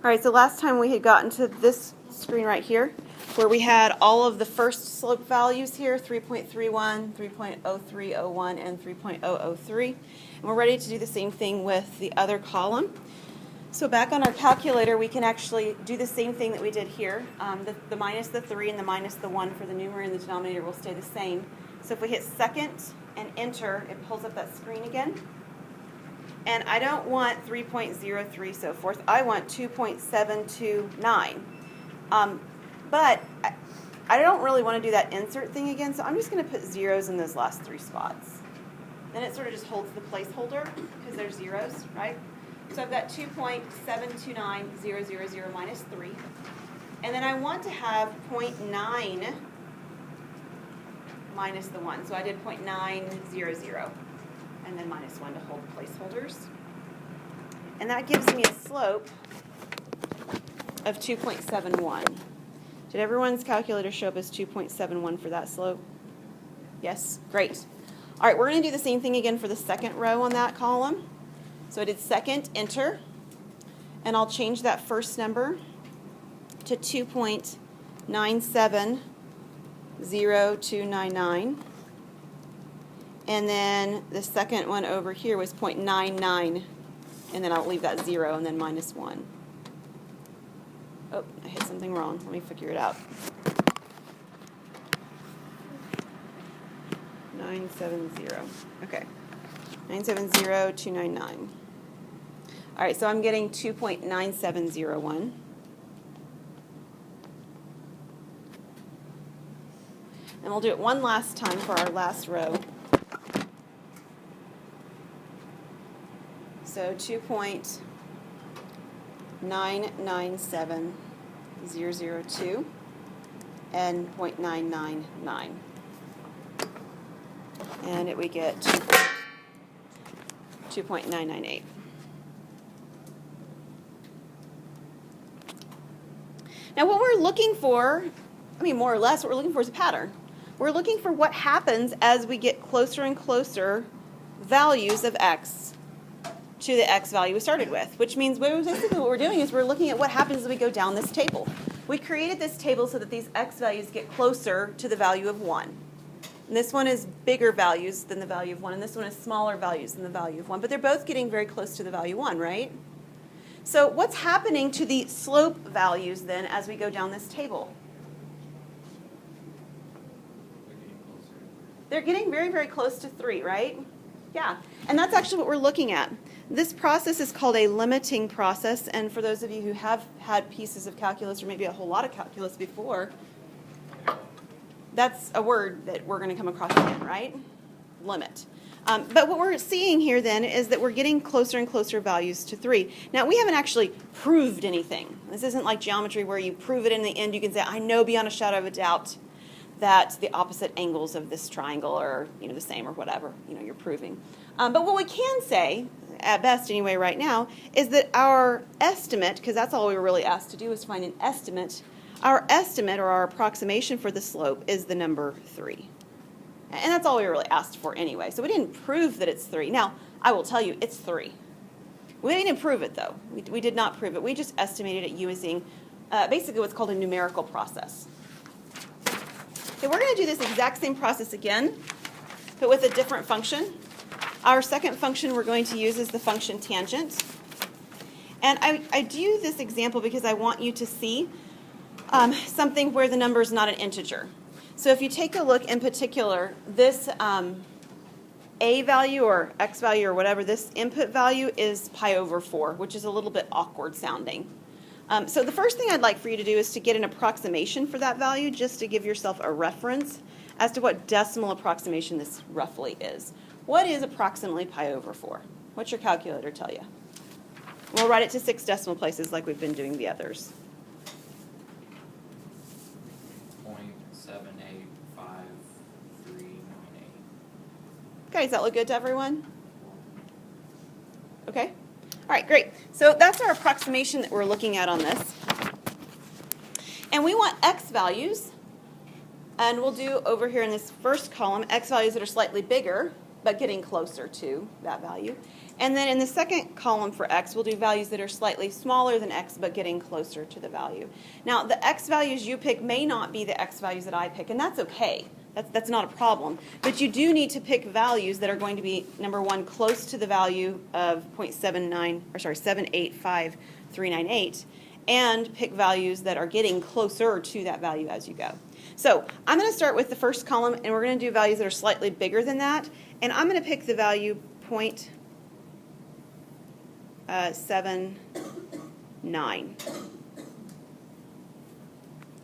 All right, so last time we had gotten to this screen right here, where we had all of the first slope values here, 3.31, 3.0301, and 3.003. And we're ready to do the same thing with the other column. So back on our calculator, we can actually do the same thing that we did here. The minus the 3 and the minus the 1 for the numerator and the denominator will stay the same. So if we hit second and enter, it pulls up that screen again. And I don't want 3.03 so forth. I want 2.729. But I don't really want to do that insert thing again, so I'm just going to put zeros in those last three spots. Then it sort of just holds the placeholder because there's zeros, right? So I've got 2.729000 minus 3. And then I want to have 0.9 minus the 1. So I did 0.900. And then minus 1 to hold placeholders. And that gives me a slope of 2.71. Did everyone's calculator show up as 2.71 for that slope? Yes? Great. All right, we're going to do the same thing again for the second row on that column. So I did second, enter, and I'll change that first number to 2.970299. And then the second one over here was 0.99, and then I'll leave that 0 and then minus 1. Oh, I hit something wrong. Let me figure it out. 970. Okay. 970,299. All right, so I'm getting 2.9701. And we'll do it one last time for our last row. So 2.997002 and 0.999. And we get 2.998. Now what we're looking for, more or less what we're looking for is a pattern. We're looking for what happens as we get closer and closer values of x to the x value we started with, which means basically what we're doing is we're looking at what happens as we go down this table. We created this table so that these x values get closer to the value of 1. And this one is bigger values than the value of 1, and this one is smaller values than the value of 1, but they're both getting very close to the value 1, right? So what's happening to the slope values then as we go down this table? They're getting very, very close to 3, right? Yeah, and that's actually what we're looking at. This process is called a limiting process, and for those of you who have had pieces of calculus or maybe a whole lot of calculus before, that's a word that we're going to come across again, right? Limit. But what we're seeing here then is that we're getting closer and closer values to 3. Now, we haven't actually proved anything. This isn't like geometry where you prove it in the end. You can say, I know beyond a shadow of a doubt that the opposite angles of this triangle are the same or whatever you're proving. But what we can say, at best anyway right now, is that our estimate, because that's all we were really asked to do is find an estimate, our estimate or our approximation for the slope is the number 3. And that's all we were really asked for anyway. So we didn't prove that it's 3. Now, I will tell you, it's 3. We didn't prove it, though. We did not prove it. We just estimated it using basically what's called a numerical process. Okay, we're going to do this exact same process again, but with a different function. Our second function we're going to use is the function tangent. And I do this example because I want you to see something where the number is not an integer. So if you take a look in particular, this a value or x value or whatever, this input value is pi over 4, which is a little bit awkward sounding. So the first thing I'd like for you to do is to get an approximation for that value, just to give yourself a reference as to what decimal approximation this roughly is. What is approximately pi over 4? What's your calculator tell you? We'll write it to 6 decimal places like we've been doing the others. 0.785398. Okay, does that look good to everyone? Okay. All right, great. So that's our approximation that we're looking at on this. And we want x values, and we'll do over here in this first column, x values that are slightly bigger but getting closer to that value. And then in the second column for x, we'll do values that are slightly smaller than x, but getting closer to the value. Now, the x values you pick may not be the x values that I pick, and that's okay. That's not a problem. But you do need to pick values that are going to be, number one, close to the value of 785,398, and pick values that are getting closer to that value as you go. So I'm going to start with the first column, and we're going to do values that are slightly bigger than that. And I'm going to pick the value 0.79.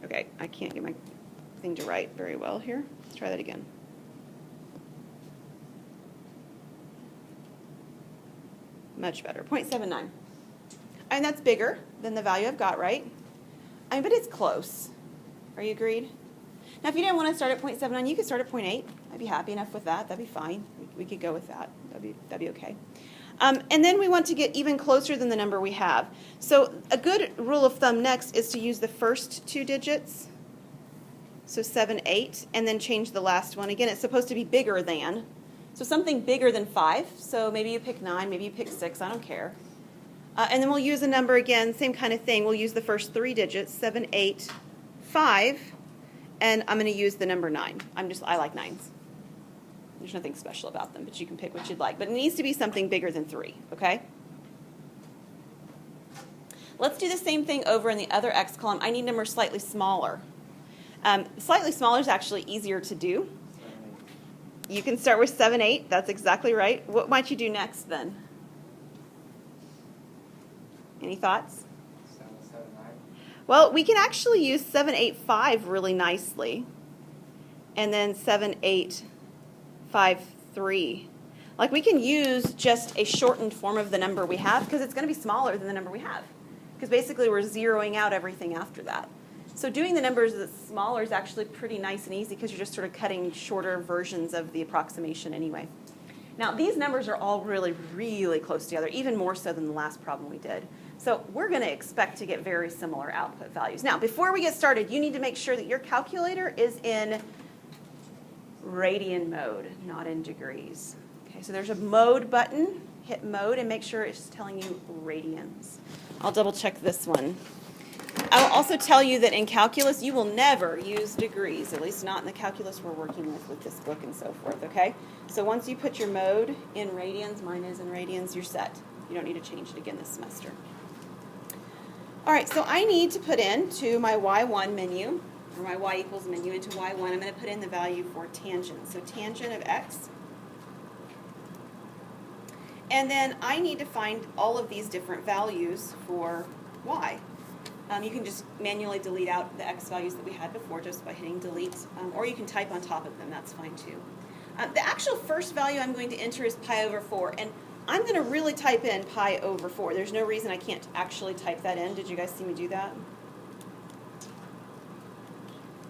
Okay, I can't get my thing to write very well here. Let's try that again. Much better, 0.79. And that's bigger than the value I've got, right? But it's close. Are you agreed? Now, if you didn't want to start at 0.79, you could start at 0.8. I'd be happy enough with that. That'd be fine. We could go with that. That'd be okay. And then we want to get even closer than the number we have. So a good rule of thumb next is to use the first two digits, so 7, 8, and then change the last one. Again, it's supposed to be bigger than. So something bigger than 5. So maybe you pick 9, maybe you pick 6. I don't care. And then we'll use a number again, same kind of thing. We'll use the first three digits, 7, 8, 5. And I'm going to use the number 9. I like 9s. There's nothing special about them, but you can pick what you'd like. But it needs to be something bigger than 3, okay? Let's do the same thing over in the other x column. I need numbers slightly smaller. Slightly smaller is actually easier to do. You can start with 7, 8. That's exactly right. What might you do next then? Any thoughts? 7, 7, 9. Well, we can actually use 7, 8, 5 really nicely. And then 7, 8, 5, 3. Like we can use just a shortened form of the number we have because it's going to be smaller than the number we have. Because basically we're zeroing out everything after that. So doing the numbers that's smaller is actually pretty nice and easy because you're just sort of cutting shorter versions of the approximation anyway. Now these numbers are all really, really close together, even more so than the last problem we did. So we're going to expect to get very similar output values. Now before we get started, you need to make sure that your calculator is in radian mode, not in degrees. Okay, so there's a mode button. Hit mode and make sure it's telling you radians. I'll double check this one. I will also tell you that in calculus, you will never use degrees, at least not in the calculus we're working with this book and so forth, okay? So once you put your mode in radians, mine is in radians, you're set. You don't need to change it again this semester. All right, so I need to put into my y1 menu, or my y equals menu into y1, I'm going to put in the value for tangent. So tangent of x. And then I need to find all of these different values for y. You can just manually delete out the x values that we had before just by hitting delete, or you can type on top of them, that's fine too. The actual first value I'm going to enter is pi over 4, and I'm going to really type in pi over 4. There's no reason I can't actually type that in. Did you guys see me do that?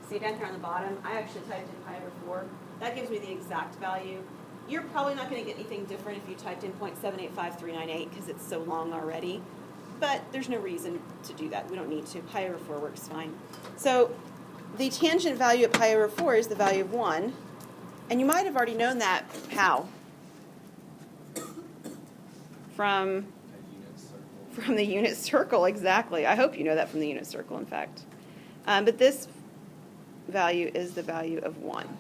See down here on the bottom, I actually typed in pi over 4. That gives me the exact value. You're probably not going to get anything different if you typed in 0.785398 because it's so long already. But there's no reason to do that. We don't need to. Pi over 4 works fine. So the tangent value at pi over 4 is the value of 1. And you might have already known that. How? From the unit circle, exactly. I hope you know that from the unit circle, in fact. But this value is the value of 1.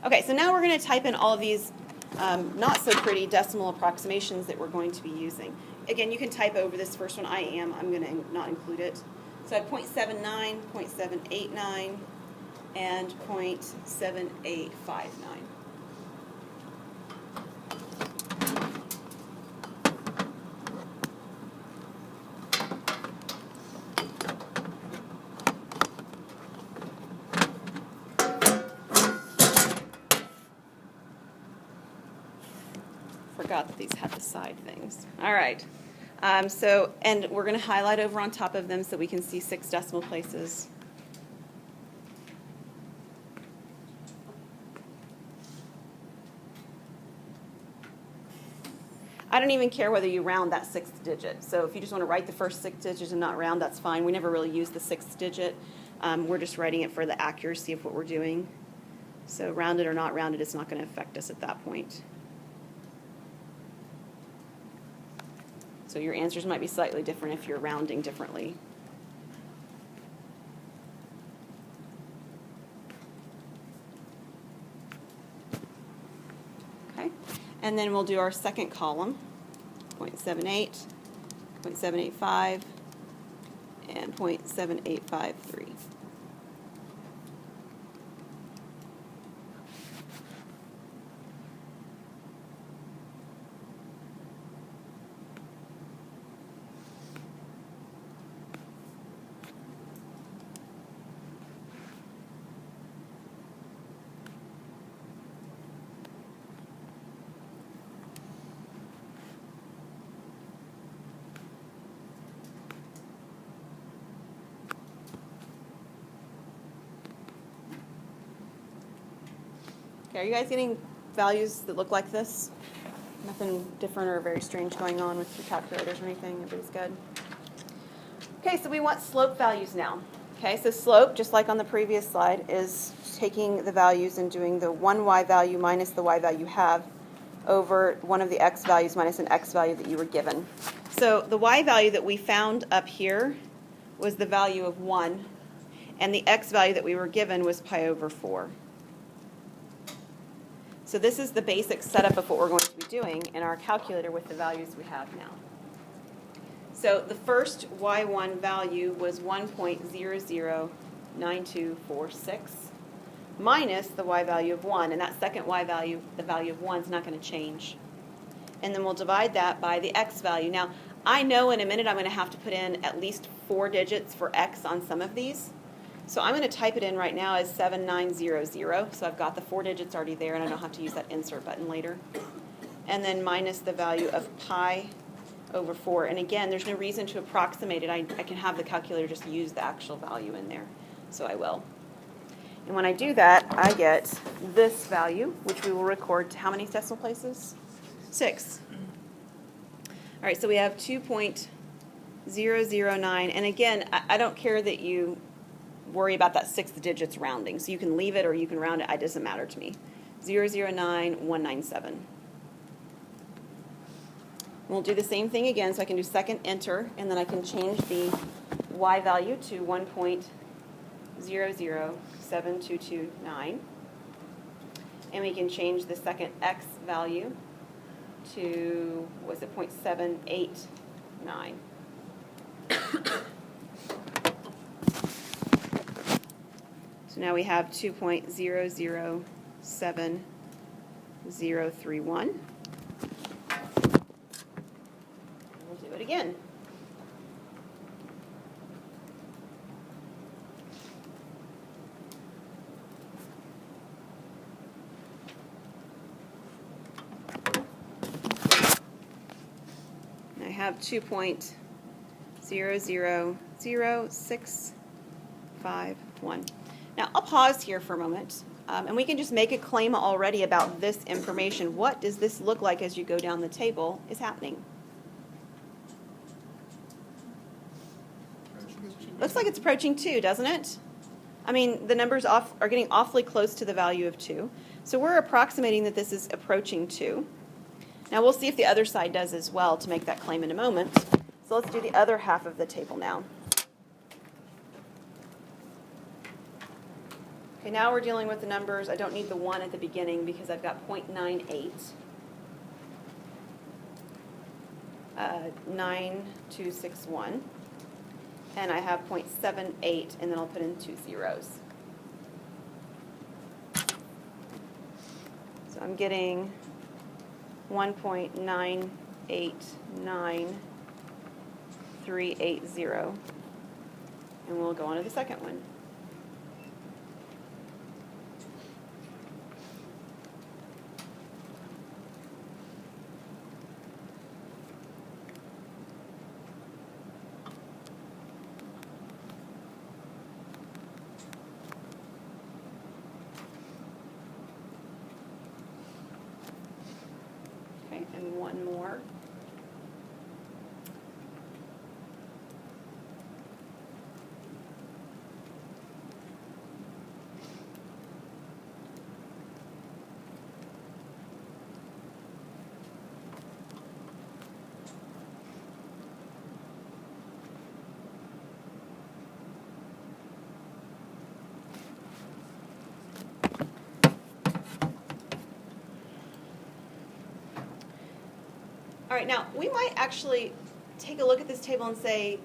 Okay, so now we're going to type in all of these not so pretty decimal approximations that we're going to be using. Again, you can type over this first one. I'm going to not include it. So I have 0.79, 0.789, and 0.7859. Forgot that these had the side things. All right. And we're going to highlight over on top of them so we can see 6 decimal places. I don't even care whether you round that 6th digit. So if you just want to write the first 6 digits and not round, that's fine. We never really use the 6th digit. We're just writing it for the accuracy of what we're doing. So rounded or not rounded, it's not going to affect us at that point. So your answers might be slightly different if you're rounding differently. Okay, and then we'll do our second column, 0.78, 0.785, and 0.7853. Okay, are you guys getting values that look like this? Nothing different or very strange going on with your calculators or anything? Everybody's good? Okay, so we want slope values now. Okay, so slope, just like on the previous slide, is taking the values and doing the one y value minus the y value you have over one of the x values minus an x value that you were given. So the y value that we found up here was the value of 1, and the x value that we were given was pi over 4. So this is the basic setup of what we're going to be doing in our calculator with the values we have now. So the first y1 value was 1.009246 minus the y value of 1. And that second y value, the value of 1, is not going to change. And then we'll divide that by the x value. Now, I know in a minute I'm going to have to put in at least 4 digits for x on some of these. So I'm going to type it in right now as 7900. So I've got the 4 digits already there, and I don't have to use that insert button later. And then minus the value of pi over 4. And again, there's no reason to approximate it. I can have the calculator just use the actual value in there. So I will. And when I do that, I get this value, which we will record to how many decimal places? 6. All right, so we have 2.009. And again, I don't care that you worry about that 6th digits rounding. So you can leave it or you can round it. It doesn't matter to me. 009197. We'll do the same thing again. So I can do second enter, and then I can change the y value to 1.007229. And we can change the second x value to, what was it, 0.789. So now we have 2.007031. We'll do it again. I have 2.000651. Now, I'll pause here for a moment, and we can just make a claim already about this information. What does this look like as you go down the table is happening? Looks like it's approaching 2, doesn't it? I mean, the numbers are getting awfully close to the value of 2. So we're approximating that this is approaching 2. Now, we'll see if the other side does as well to make that claim in a moment. So let's do the other half of the table now. Okay, now we're dealing with the numbers. I don't need the 1 at the beginning because I've got 0.98, 9261, and I have 0.78, and then I'll put in 2 zeros. So I'm getting 1.989380, and we'll go on to the second one. And one more. All right, now we might actually take a look at this table and say,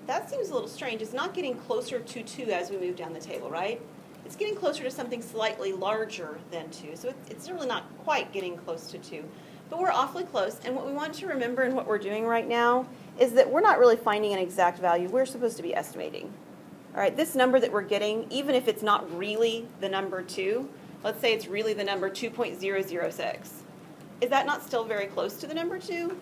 that seems a little strange. It's not getting closer to 2 as we move down the table, right? It's getting closer to something slightly larger than 2, so it's really not quite getting close to 2. But we're awfully close, and what we want to remember in what we're doing right now is that we're not really finding an exact value. We're supposed to be estimating. All right, this number that we're getting, even if it's not really the number 2, let's say it's really the number 2.006. Is that not still very close to the number 2?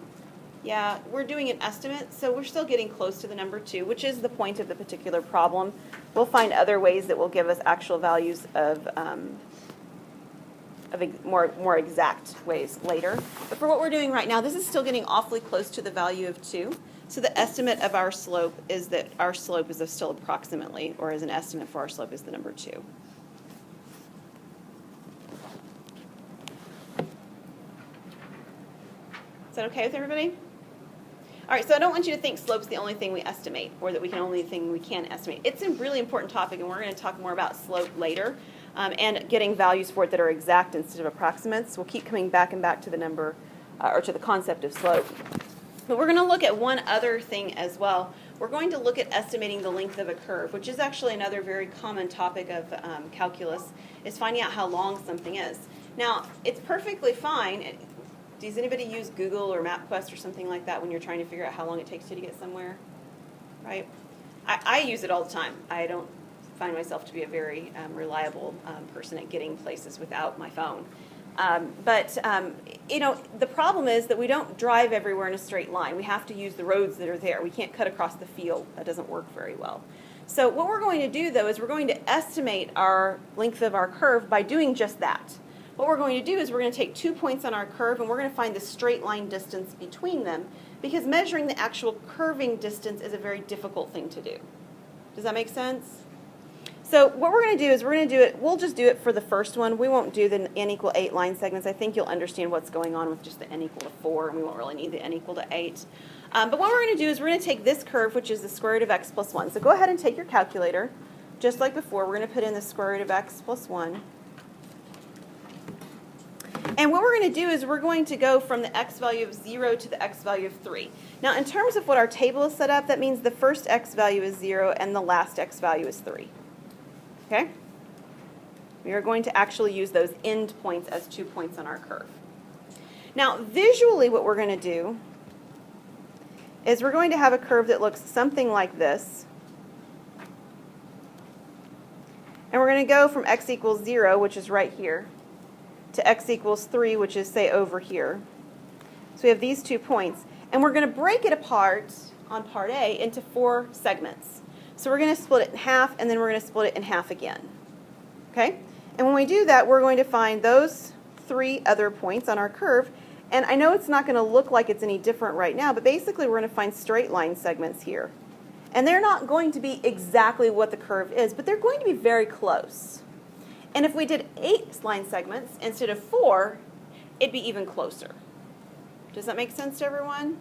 Yeah, we're doing an estimate, so we're still getting close to the number 2, which is the point of the particular problem. We'll find other ways that will give us actual values of more exact ways later. But for what we're doing right now, this is still getting awfully close to the value of 2. So the estimate of our slope is that our slope is still approximately, or as an estimate for our slope is the number 2. Is that okay with everybody? All right, so I don't want you to think slope's the only thing we estimate, or that only thing we can estimate. It's a really important topic, and we're going to talk more about slope later, and getting values for it that are exact instead of approximates. We'll keep coming back and back to the number, or to the concept of slope. But we're going to look at one other thing as well. We're going to look at estimating the length of a curve, which is actually another very common topic of calculus, is finding out how long something is. Now, it's perfectly fine. Does anybody use Google or MapQuest or something like that when you're trying to figure out how long it takes you to get somewhere? Right? I use it all the time. I don't find myself to be a very reliable person at getting places without my phone. You know, the problem is that we don't drive everywhere in a straight line. We have to use the roads that are there. We can't cut across the field. That doesn't work very well. So what we're going to do, though, is we're going to estimate our length of our curve by doing just that. What we're going to do is we're going to take 2 points on our curve, and we're going to find the straight line distance between them, because measuring the actual curving distance is a very difficult thing to do. Does that make sense? So what we're going to do is we're going to do it, we'll just do it for the first one. We won't do the n equal 8 line segments. I think you'll understand what's going on with just the n equal to 4, and we won't really need the n equal to 8. But what we're going to do is we're going to take this curve, which is the square root of x plus 1. So go ahead and take your calculator. Just like before, we're going to put in the square root of x plus 1. And what we're going to do is we're going to go from the x value of 0 to the x value of 3. Now, in terms of what our table is set up, that means the first x value is 0 and the last x value is 3. Okay? We are going to actually use those end points as 2 points on our curve. Now, visually what we're going to do is we're going to have a curve that looks something like this. And we're going to go from x equals 0, which is right here, to x equals 3, which is, say, over here. So we have these 2 points. And we're going to break it apart on part A into 4 segments. So we're going to split it in half, and then we're going to split it in half again. Okay? And when we do that, we're going to find those 3 other points on our curve. And I know it's not going to look like it's any different right now, but basically we're going to find straight line segments here. And they're not going to be exactly what the curve is, but they're going to be very close. And if we did 8 line segments instead of 4, it'd be even closer. Does that make sense to everyone?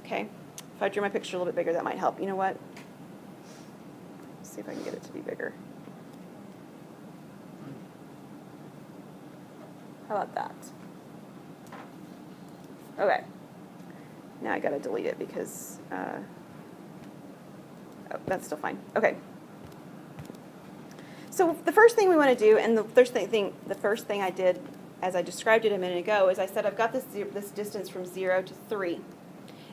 Okay. If I drew my picture a little bit bigger, that might help. You know what? Let's see if I can get it to be bigger. How about that? Okay. Now I got to delete it because oh, that's still fine. Okay. So the first thing we want to do, and the first thing I did as I described it a minute ago, is I said I've got this distance from 0 to 3,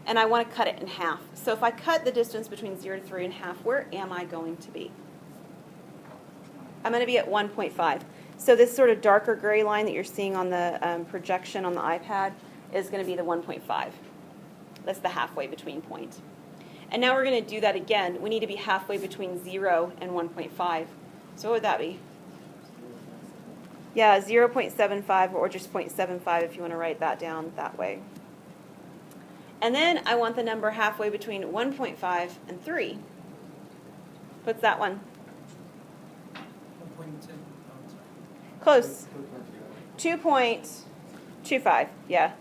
and I want to cut it in half. So if I cut the distance between 0 to 3 in half, where am I going to be? I'm going to be at 1.5. So this sort of darker gray line that you're seeing on the projection on the iPad is going to be the 1.5. That's the halfway between point. And now we're going to do that again. We need to be halfway between 0 and 1.5. So what would that be? Yeah, 0.75 or just 0.75 if you want to write that down that way. And then I want the number halfway between 1.5 and 3. What's that one? 1.2. Close. 2.25, yeah.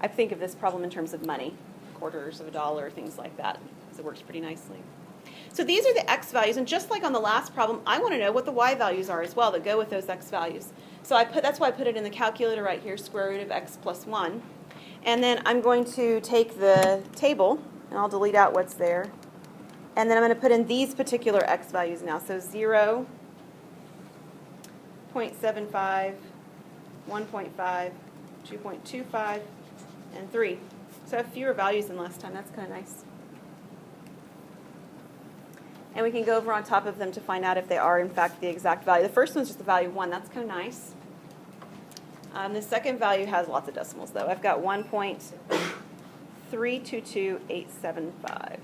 I think of this problem in terms of money, quarters of a dollar, things like that. So it works pretty nicely. So these are the x values, and just like on the last problem, I want to know what the y values are as well that go with those x values. So that's why I put it in the calculator right here, square root of x plus 1. And then I'm going to take the table, and I'll delete out what's there. And then I'm going to put in these particular x values now. So 0, 0.75, 1.5, 2.25, and 3. So I have fewer values than last time. That's kind of nice. And we can go over on top of them to find out if they are, in fact, the exact value. The first one's just the value of 1. That's kind of nice. The second value has lots of decimals, though. I've got 1.322875.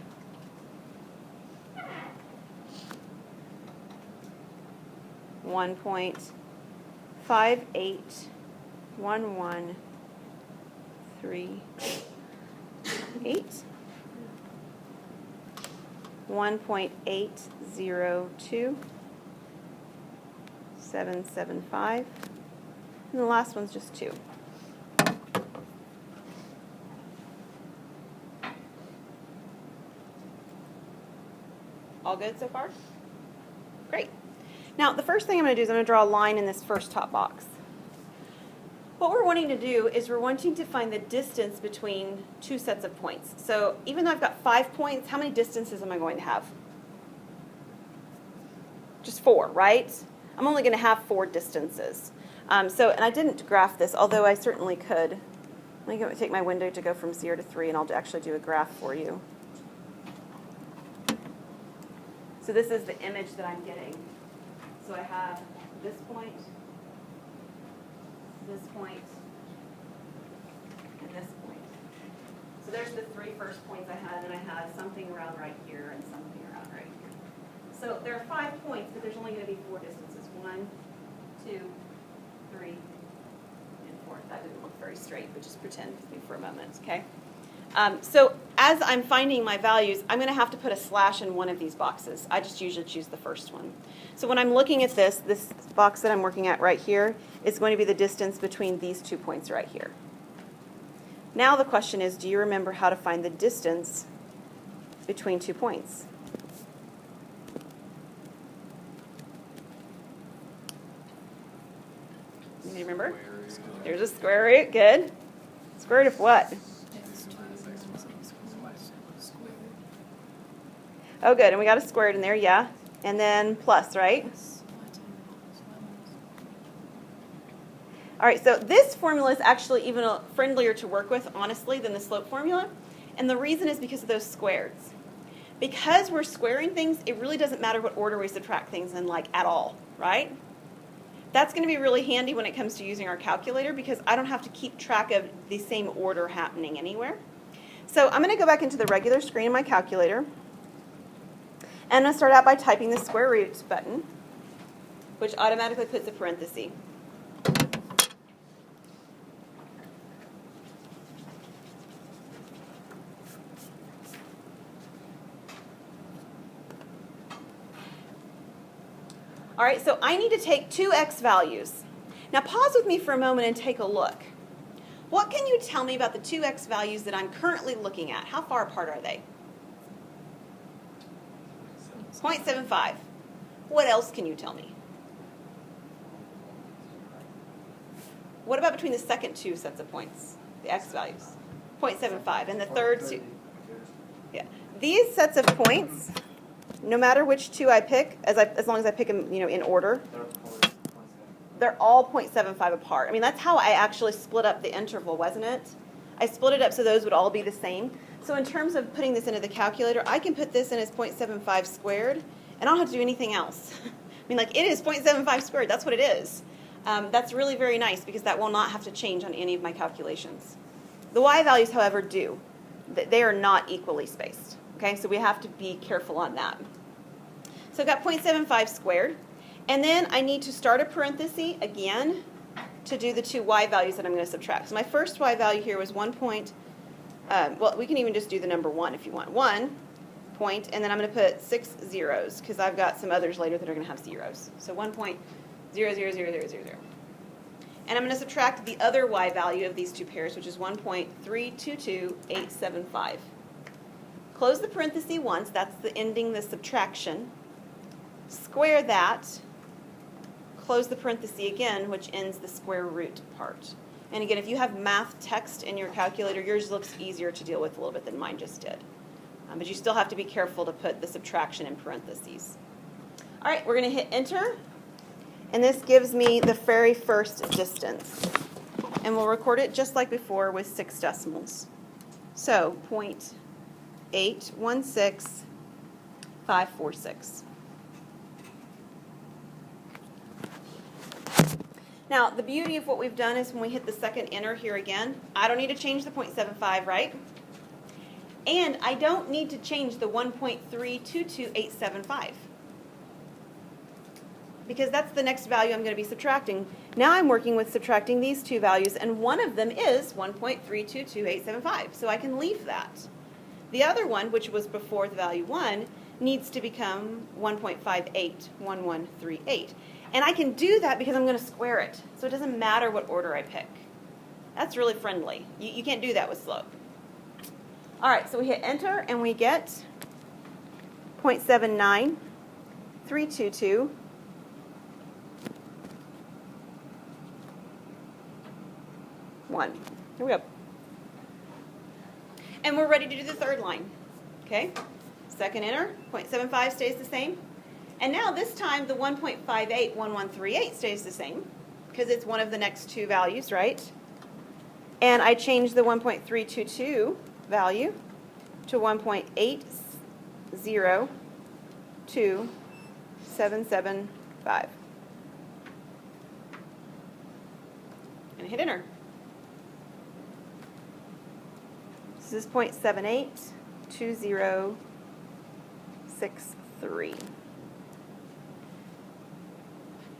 One 1.581138. 1.802775. And the last one's just 2. All good so far? Great. Now, the first thing I'm going to do is I'm going to draw a line in this first top box. What we're wanting to do is we're wanting to find the distance between two sets of points. So even though I've got 5 points, how many distances am I going to have? Just 4, right? I'm only going to have 4 distances. And I didn't graph this, although I certainly could. Let me take my window to go from 0 to 3, and I'll actually do a graph for you. So this is the image that I'm getting. So I have this point, and this point. So there's the 3 first points I had, and I had something around right here and something around right here. So there are 5 points, but there's only going to be 4 distances. 1, 2, 3, and 4. That didn't look very straight, but just pretend with me for a moment, okay? So as I'm finding my values, I'm going to have to put a slash in one of these boxes. I just usually choose the first one. So when I'm looking at this box that I'm working at right here is going to be the distance between these 2 points right here. Now the question is, do you remember how to find the distance between 2 points? Do you remember? There's a square root. Good. Square root of what? Oh, good. And we got a squared in there, yeah. And then plus, right? All right, so this formula is actually even friendlier to work with, honestly, than the slope formula. And the reason is because of those squares. Because we're squaring things, it really doesn't matter what order we subtract things in, like, at all, right? That's going to be really handy when it comes to using our calculator because I don't have to keep track of the same order happening anywhere. So I'm going to go back into the regular screen of my calculator. And I'm going to start out by typing the square root button, which automatically puts a parenthesis. All right, so I need to take 2 x values. Now pause with me for a moment and take a look. What can you tell me about the 2 x values that I'm currently looking at? How far apart are they? 0.75. What else can you tell me? What about between the second 2 sets of points, the x values? 0.75, and the third 2. Yeah. These sets of points, no matter which 2 I pick, as long as I pick them, in order, they're all 0.75 apart. I mean, that's how I actually split up the interval, wasn't it? I split it up so those would all be the same. So in terms of putting this into the calculator, I can put this in as 0.75 squared, and I don't have to do anything else. I mean, like, it is 0.75 squared. That's what it is. That's really very nice because that will not have to change on any of my calculations. The y values, however, do. They are not equally spaced. Okay, so we have to be careful on that. So I've got 0.75 squared, and then I need to start a parenthesis again to do the 2 y values that I'm going to subtract. So my first y value here was 1 point. Well, we can even just do the number 1 if you want. 1 point, and then I'm going to put 6 zeros because I've got some others later that are going to have zeros. So 1.0000000. And I'm going to subtract the other y value of these 2 pairs, which is 1.322875. Close the parenthesis once. That's the ending the subtraction. Square that. close the parenthesis again, which ends the square root part. And again, if you have math text in your calculator, yours looks easier to deal with a little bit than mine just did. But you still have to be careful to put the subtraction in parentheses. All right, we're going to hit enter. And this gives me the very first distance. And we'll record it just like before with 6 decimals. So 0.816546. Now, the beauty of what we've done is when we hit the second enter here again, I don't need to change the 0.75, right? And I don't need to change the 1.322875. Because that's the next value I'm going to be subtracting. Now I'm working with subtracting these two values, and one of them is 1.322875, so I can leave that. The other one, which was before the value 1, needs to become 1.581138. And I can do that because I'm going to square it, so it doesn't matter what order I pick. That's really friendly. You can't do that with slope. All right, so we hit enter, and we get 0.79322. Here we go. And we're ready to do the third line. Okay? Second enter, 0.75 stays the same. And now this time the 1.581138 stays the same because it's one of the next two values, right? And I change the 1.322 value to 1.802775. And hit enter. This is 0.782063.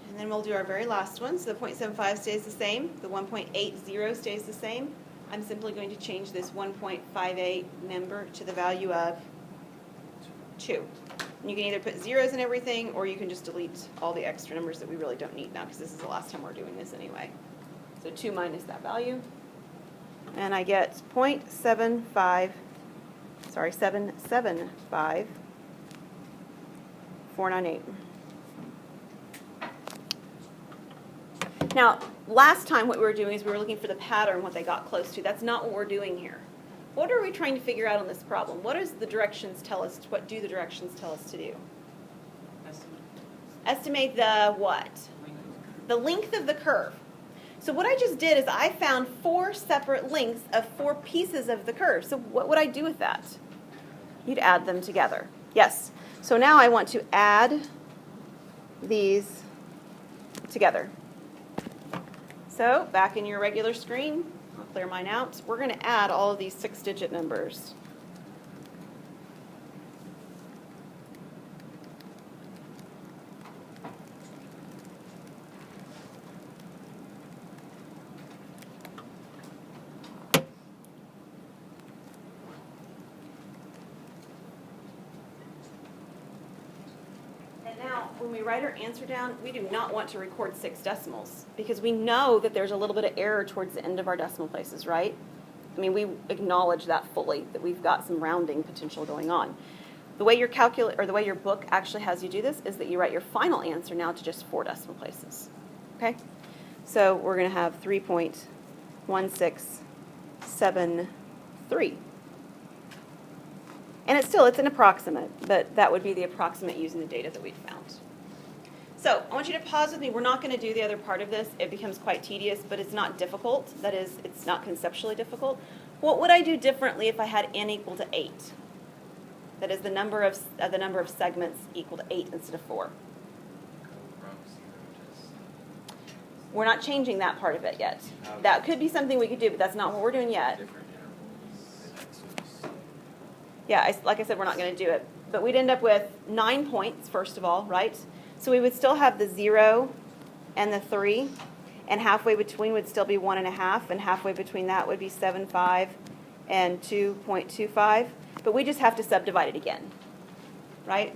And then we'll do our very last one. So the 0.75 stays the same. The 1.80 stays the same. I'm simply going to change this 1.58 number to the value of 2. And you can either put zeros in everything, or you can just delete all the extra numbers that we really don't need now, because this is the last time we're doing this anyway. So 2 minus that value. And I get 775,498. Now, last time what we were doing is we were looking for the pattern, what they got close to. That's not what we're doing here. What are we trying to figure out on this problem? What does the directions tell us? What do the directions tell us to do? Estimate the what? The length of the curve. So what I just did is I found 4 separate lengths of 4 pieces of the curve. So what would I do with that? You'd add them together. Yes. So now I want to add these together. So back in your regular screen, I'll clear mine out. We're going to add all of these 6-digit numbers. When we write our answer down, we do not want to record 6 decimals because we know that there's a little bit of error towards the end of our decimal places, right? I mean, we acknowledge that fully, that we've got some rounding potential going on. The way your the way your book actually has you do this is that you write your final answer now to just 4 decimal places. Okay? So we're going to have 3.1673. And it's an approximate, but that would be the approximate using the data that we've found. So I want you to pause with me. We're not going to do the other part of this. It becomes quite tedious, but it's not difficult. That is, it's not conceptually difficult. What would I do differently if I had n equal to 8? That is the number of segments equal to 8 instead of 4. We're not changing that part of it yet. That could be something we could do, but that's not what we're doing yet. Yeah, like I said, we're not going to do it. But we'd end up with 9 points, first of all, right? So we would still have the 0 and the 3, and halfway between would still be 1.5, and halfway between that would be 7.5 and 2.25. But we just have to subdivide it again, right?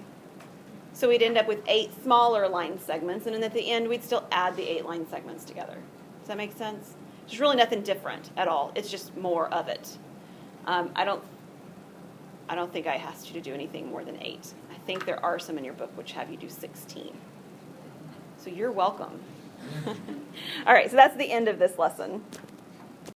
So we'd end up with 8 smaller line segments, and then at the end we'd still add the 8 line segments together. Does that make sense? There's really nothing different at all. It's just more of it. I don't think I asked you to do anything more than 8. I think there are some in your book which have you do 16. So you're welcome. All right, so that's the end of this lesson.